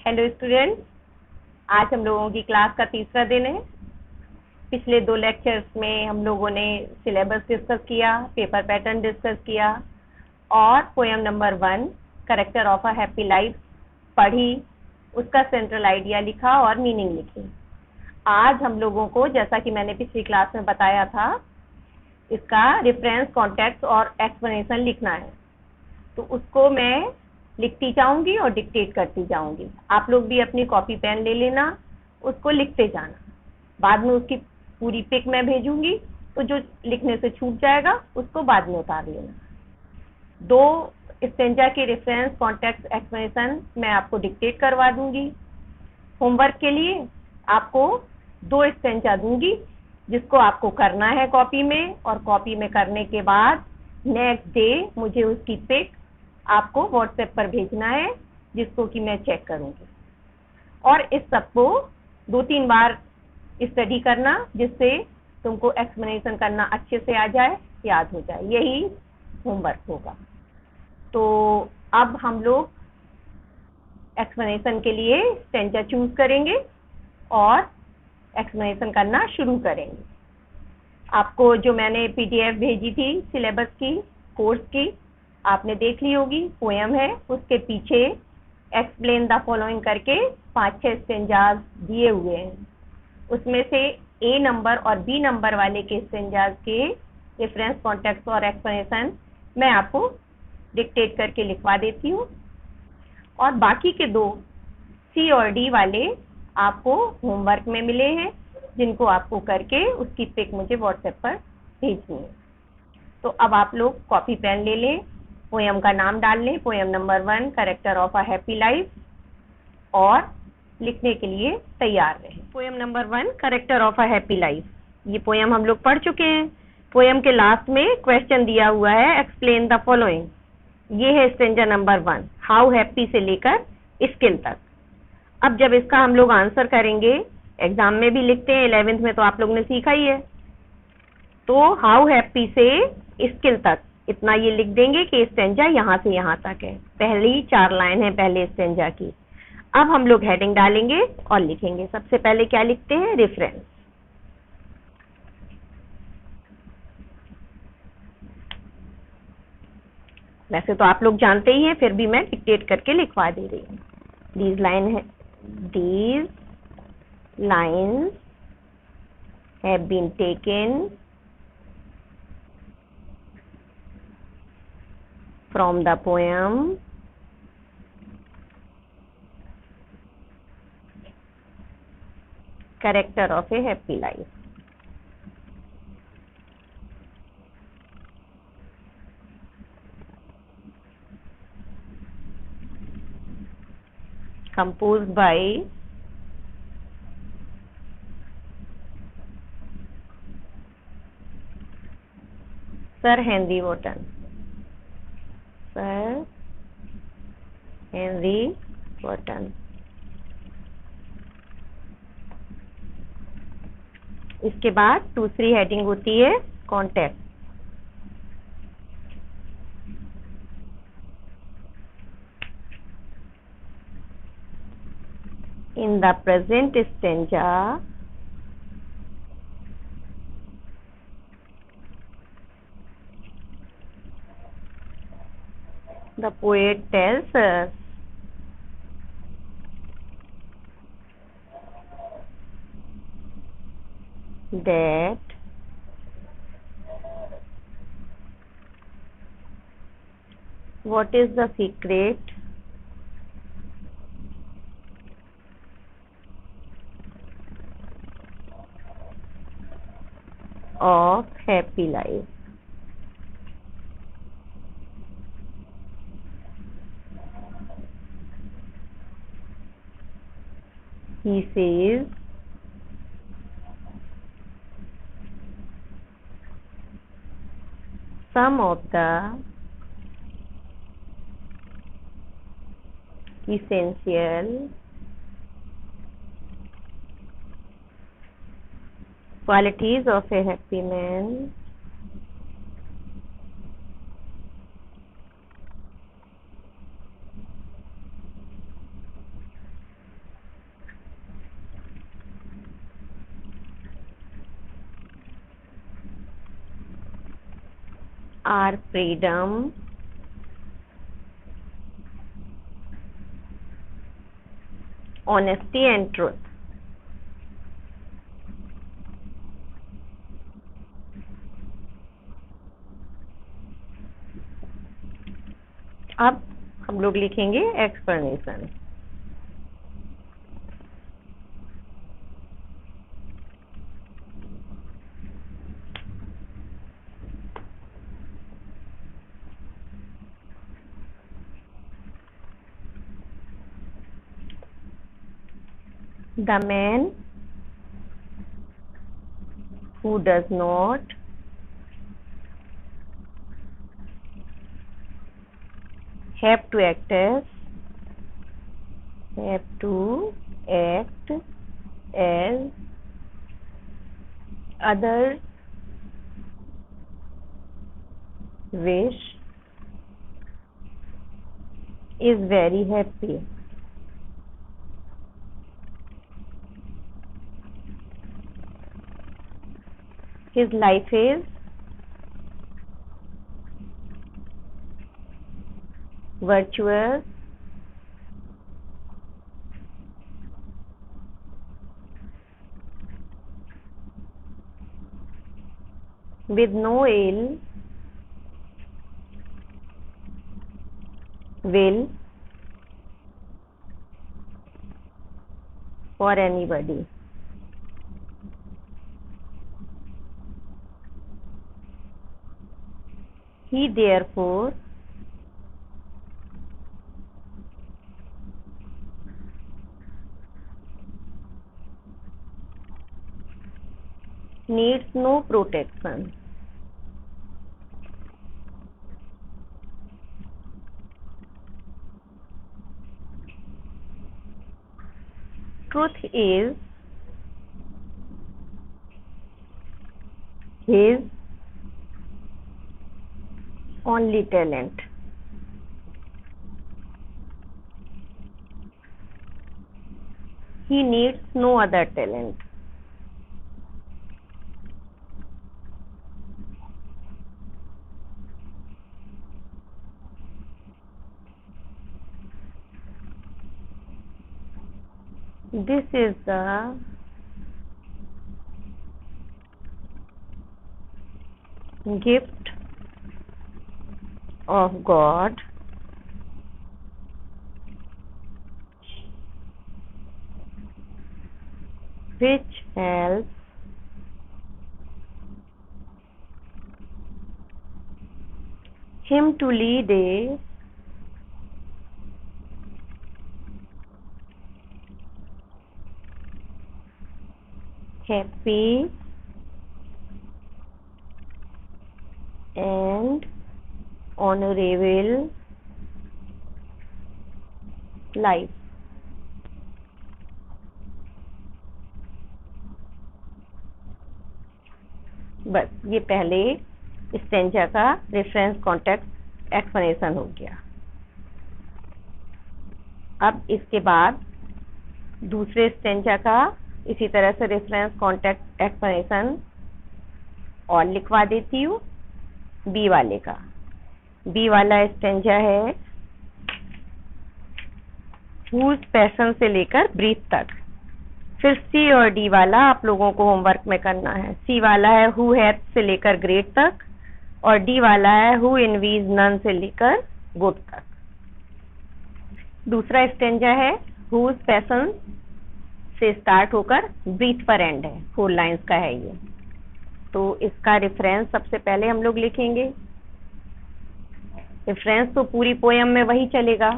Hello student, आज हम लोगों की क्लास का तीसरा दिन है। पिछले 2 लेक्चर्स में हम लोगों ने सिलेबस डिस्कस किया, पेपर पैटर्न डिस्कस किया और poem number 1 character of a happy life पढ़ी, उसका सेंट्रल आइडिया लिखा और मीनिंग लिखी। आज हम लोगों को, जैसा कि मैंने पिछली क्लास में बताया था, इसका रेफरेंस, कॉन्टेक्स्ट और एक्सप्लेनेशन लिखना है। तो उसको मैं लिखती जाऊंगी और डिक्टेट करती जाऊंगी। आप लोग भी अपनी कॉपी पेन ले लेना, उसको लिखते जाना। बाद में उसकी पूरी पिक मैं भेजूंगी, तो जो लिखने से छूट जाएगा उसको बाद में उतार लेना। 2 स्टेंजा के रेफरेंस, कॉन्टेक्स्ट, एक्सप्लेनेशन मैं आपको डिक्टेट करवा दूंगी। होमवर्क के लिए आपको 2 स्टेंजा दूंगी, जिसको आपको करना है कॉपी में, और कॉपी में करने के बाद नेक्स्ट डे मुझे उसकी पिक आपको व्हाट्सएप पर भेजना है, जिसको कि मैं चेक करूंगी। और इस सबको 2-3 बार स्टडी करना, जिससे तुमको एक्सप्लेनेशन करना अच्छे से आ जाए, याद हो जाए। यही होमवर्क होगा। तो अब हम लोग एक्सप्लेनेशन के लिए स्टेंजा चूज करेंगे और एक्सप्लेनेशन करना शुरू करेंगे। आपको जो मैंने पीडीएफ भेजी थी सिलेबस की, कोर्स की, आपने देख ली होगी। पोएम है, उसके पीछे एक्सप्लेन द फॉलोइंग करके 5-6 स्टेंजाज दिए हुए हैं। उसमें से ए नंबर और बी नंबर वाले के स्टेंजाज के रेफरेंस, कॉन्टेक्स्ट और एक्सप्लेनेशन मैं आपको डिक्टेट करके लिखवा देती हूँ, और बाकी के 2 सी और डी वाले आपको होमवर्क में मिले हैं, जिनको आपको करके उसकी पिक मुझे व्हाट्सएप पर भेजनी है। तो अब आप लोग कॉपी पेन ले लें, पोएम का नाम डाल लें, poem number 1 character of a happy life, और लिखने के लिए तैयार रहें। Poem number 1 character of a happy life, ये पोएम हम लोग पढ़ चुके हैं। पोएम के लास्ट में क्वेश्चन दिया हुआ है, एक्सप्लेन द फॉलोइंग। ये है स्टेंजा नंबर 1, हाउ हैप्पी से लेकर स्किल तक। अब जब इसका हम लोग आंसर करेंगे, एग्जाम में भी लिखते हैं, 11th में तो आप लोग ने सीखा ही है। तो हाउ हैप्पी से स्किल तक, इतना ये लिख देंगे कि स्टेंजा यहाँ से यहाँ तक है। पहली 4 लाइन है पहले स्टेंजा की। अब हम लोग हेडिंग डालेंगे और लिखेंगे। सबसे पहले क्या लिखते हैं? रेफरेंस। वैसे तो आप लोग जानते ही हैं, फिर भी मैं डिक्टेट करके लिखवा दे रही हूँ। These lines have been taken from the poem Character of a Happy Life. Composed by Sir Henry Wotton. Sir Henry Wotton. इसके बाद दूसरी हेडिंग होती है context. In the present stanza, the poet tells us that what is the secret of happy life. He says some of the essential qualities of a happy man our freedom, honesty and truth. अब हम लोग लिखेंगे explanation. The man who does not have to act as others wish is very happy. His life is virtuous, with no ill will for anybody. He therefore needs no protection. Truth is his only talent. He needs no other talent. This is the gift of God which helps him to lead a happy and honorable life. बस ये पहले stanza का reference context explanation हो गया। अब इसके बाद दूसरे स्टेंजा का इसी तरह से रेफरेंस कॉन्टेक्स्ट एक्सप्लेनेशन और लिखवा देती हूँ। बी वाले का, बी वाला स्टेंजा है whose पैशन से लेकर ब्रीथ तक। फिर सी और डी वाला आप लोगों को होमवर्क में करना है। सी वाला है हु हैथ से लेकर ग्रेट तक और डी वाला है हु इनवीज नन से लेकर गुड तक। दूसरा स्टेंजा है whose पैशन से स्टार्ट होकर ब्रीथ पर एंड है, 4 लाइंस का है ये। तो इसका रेफरेंस सबसे पहले हम लोग लिखेंगे। रेफरेंस तो पूरी पोयम में वही चलेगा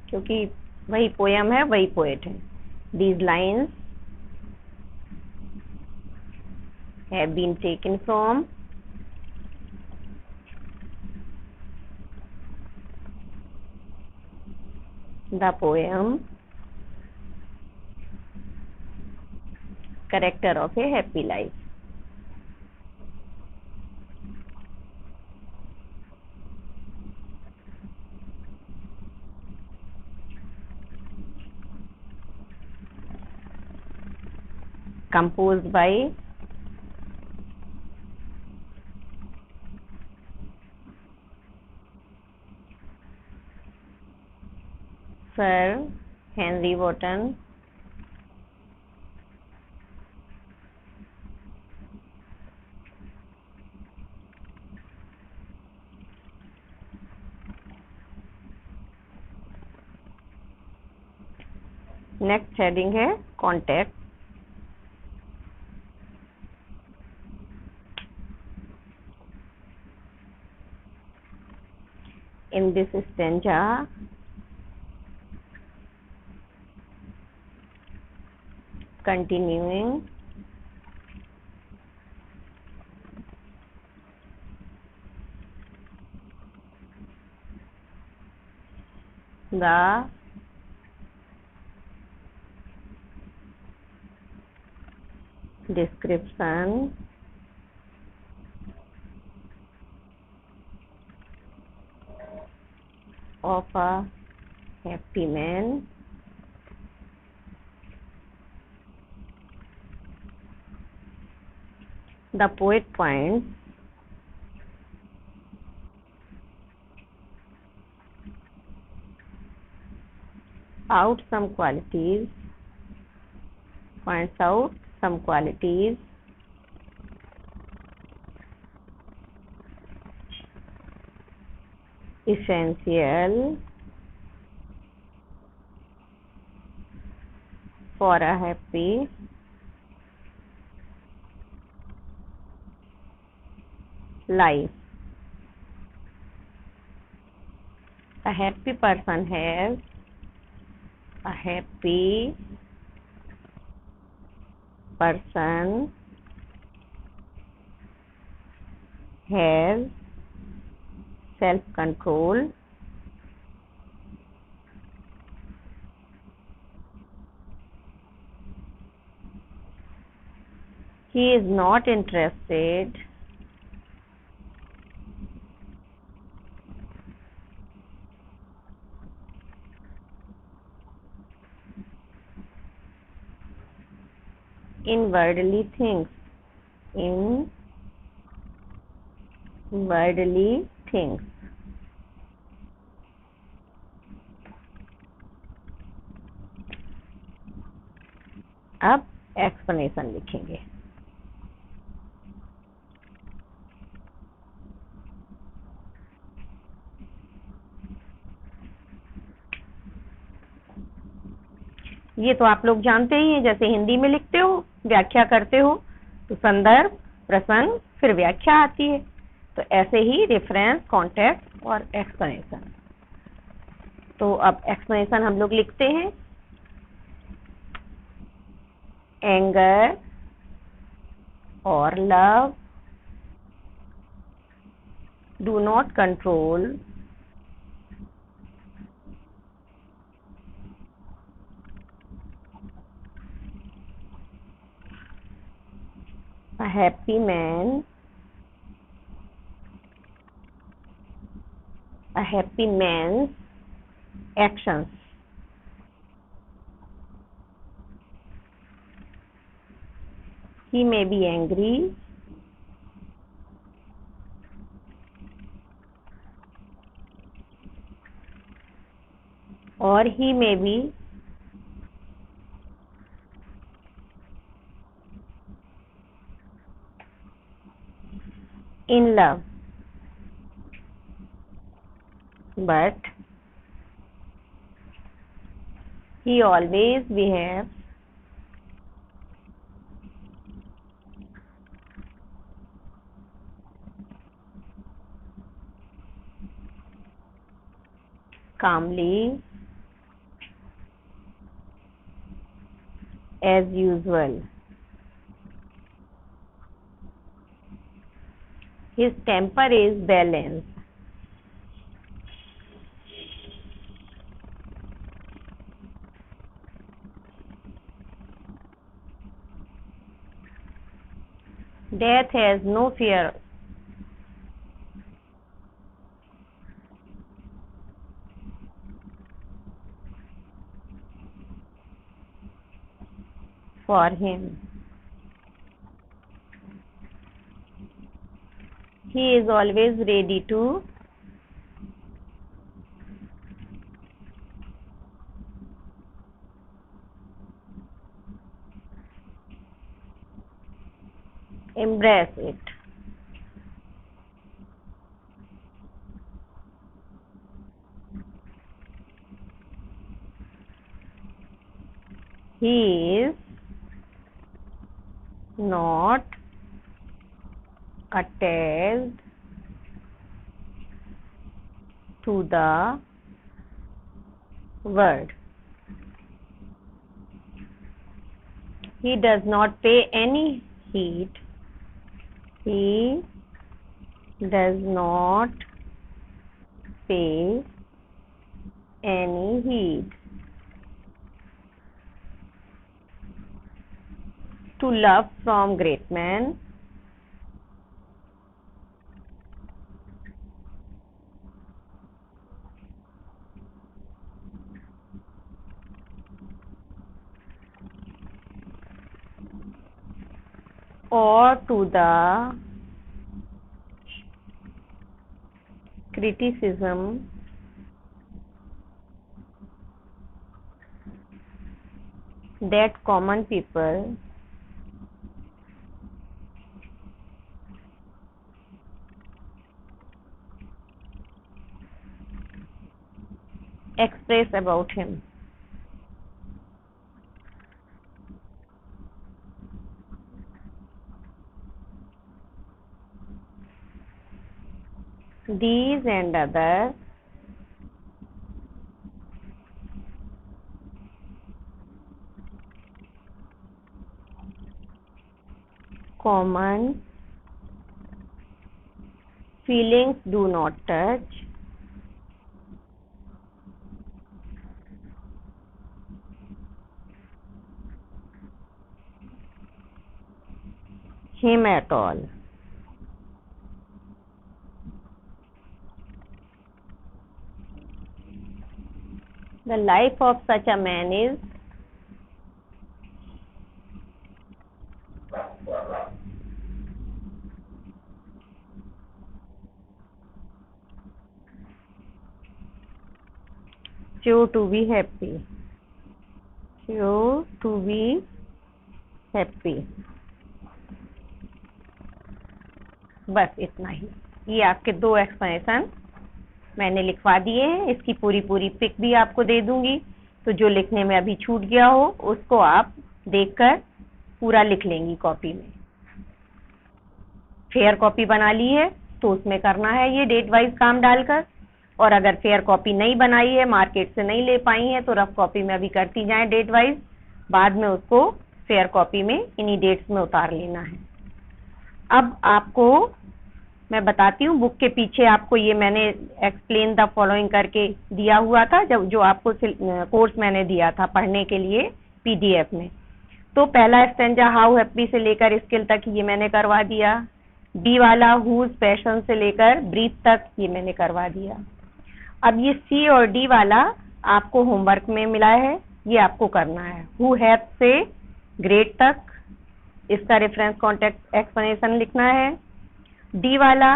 क्योंकि वही पोयम है, वही पोएट है। These lines have been taken from the poem Character of a Happy Life. Composed by Sir Henry Wotton, next heading है contact. In this stanza, continuing the description of a happy man, the poet points out some qualities, essential for a happy life. A happy person has self-control, he is not interested in worldly things. अब explanation लिखेंगे। ये तो आप लोग जानते ही हैं, जैसे हिंदी में लिखते हो, व्याख्या करते हो तो संदर्भ, प्रसंग, फिर व्याख्या आती है। तो ऐसे ही रेफरेंस, कॉन्टेक्स्ट और एक्सप्लेनेशन। तो अब एक्सप्लेनेशन हम लोग लिखते हैं। एंगर और love do not control a happy man's actions. He may be angry or he may be in love, but he always behaves calmly as usual. His temper is balanced. Death has no fear for him. He is always ready to embrace it. He is not attached to the word. He does not pay any heed. He does not pay any heed to love from great men. Or to the criticism that common people express about him. These and other common feelings do not touch him at all. The life of such a man is sure to be happy. Sure to be happy. बस इतना ही। ये आपके 2 explanation मैंने लिखवा दिए हैं। इसकी पूरी पिक भी आपको दे दूंगी, तो जो लिखने में अभी छूट गया हो उसको आप देखकर पूरा लिख लेंगी कॉपी में। फेयर कॉपी बना ली है तो उसमें करना है ये डेट वाइज काम डालकर, और अगर फेयर कॉपी नहीं बनाई है, मार्केट से नहीं ले पाई है, तो रफ कॉपी में अभी करती जाएं डेट वाइज, बाद में उसको फेयर कॉपी में इन्हीं डेट्स में उतार लेना है। अब आपको मैं बताती हूँ, बुक के पीछे आपको ये मैंने एक्सप्लेन द फॉलोइंग करके दिया हुआ था, जब जो आपको कोर्स मैंने दिया था पढ़ने के लिए पीडीएफ में। तो पहला स्टेंजा हाउ हैप्पी से लेकर स्किल तक ये मैंने करवा दिया। बी वाला हुज पैशन से लेकर ब्रीथ तक ये मैंने करवा दिया। अब ये सी और डी वाला आपको होमवर्क में मिला है, ये आपको करना है। हु हैव से ग्रेट तक इसका रेफरेंस कॉन्टेक्ट एक्सप्लेनेशन लिखना है। डी वाला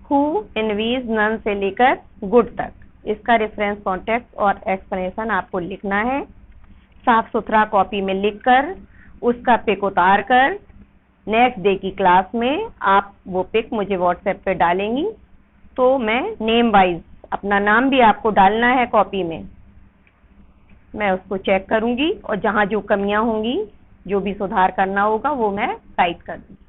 हु एनवीज नन से लेकर गुड तक इसका रेफरेंस कॉन्टेक्ट और एक्सप्लेनेशन आपको लिखना है। साफ सुथरा कॉपी में लिखकर उसका पिक उतार कर नेक्स्ट डे की क्लास में आप वो पिक मुझे व्हाट्सएप पे डालेंगी, तो मैं नेम वाइज अपना नाम भी आपको डालना है कॉपी में, मैं उसको चेक करूंगी और जहां जो कमियां होंगी, जो भी सुधार करना होगा वो मैं टाइप कर दूंगी।